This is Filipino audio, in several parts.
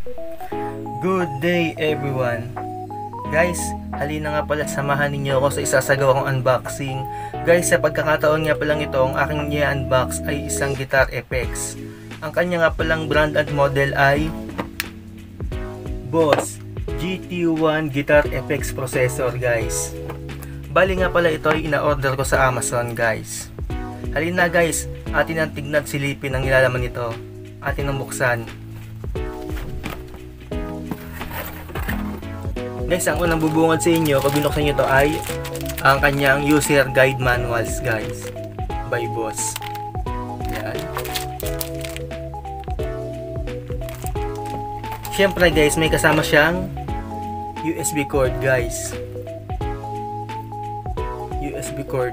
Good day everyone. Guys, halina nga pala samahan ninyo ako sa isasagawa kong unboxing. Guys, sa pagkakataon nga palang ito, ang aking i-unbox ay isang Guitar FX. Ang kanya nga palang brand at model ay Boss GT1 Guitar FX processor, guys. Bali nga pala ito ay ina-order ko sa Amazon, guys. Halina guys, atin ang tignan silipin ang nilalaman nito. Atin ang buksan. Guys, ang unang bubungad sa inyo pag binuksan nyo ito ay ang kanyang user guide manuals, guys, by Boss. Yan. Siyempre guys, may kasama siyang USB cord, guys. USB cord.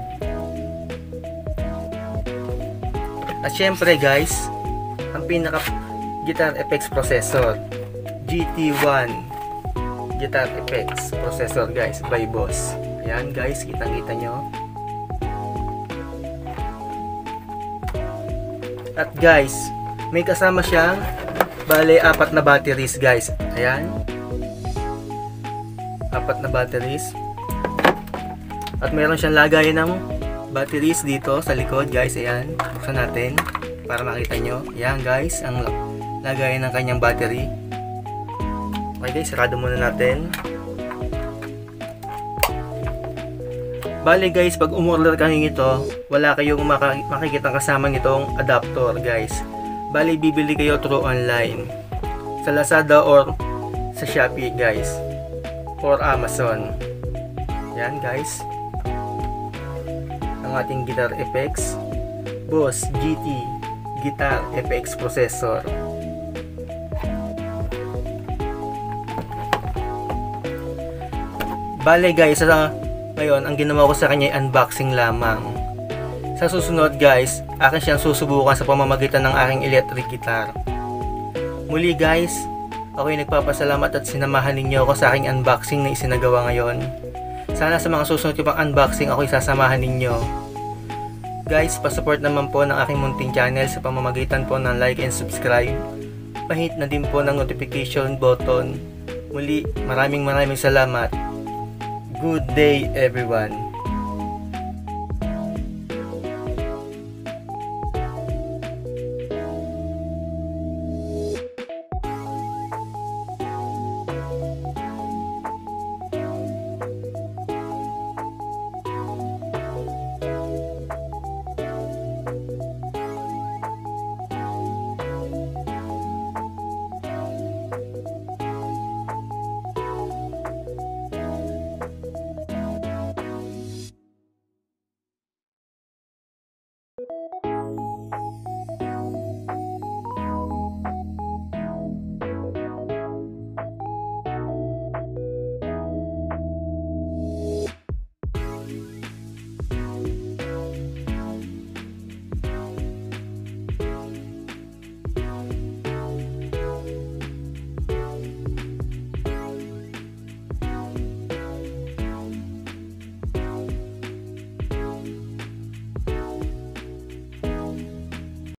At siyempre guys, ang pinaka Guitar FX processor, GT1 Guitar FX processor, guys, by Boss. Ayan guys, kitang-kita nyo. At guys, may kasama siyang bale 4 na batteries, guys. Ayan, 4 na batteries. At meron siyang lagayan ng batteries dito sa likod, guys. Ayan, buksan natin para makita nyo. Ayan guys, ang lagayan ng kanyang battery. Okay guys, sarado muna natin. Bali guys, pag umorder kayo nito, wala kayong makikita kasama nitong adapter, guys. Bali, bibili kayo through online sa Lazada or sa Shopee, guys, or Amazon. Yan guys, ang ating Guitar FX Boss GT Guitar FX processor. Bale guys, ngayon ang ginawa ko sa kanya ay unboxing lamang. Sa susunod guys, akin siyang susubukan sa pamamagitan ng aking electric guitar. Muli guys, ako'y nagpapasalamat at sinamahan ninyo ako sa aking unboxing na isinagawa ngayon. Sana sa mga susunod ko pang unboxing ako'y sasamahan ninyo. Guys, pasupport naman po ng aking munting channel sa pamamagitan po ng like and subscribe. Pahit na din po ng notification button. Muli, maraming salamat. Good day everyone.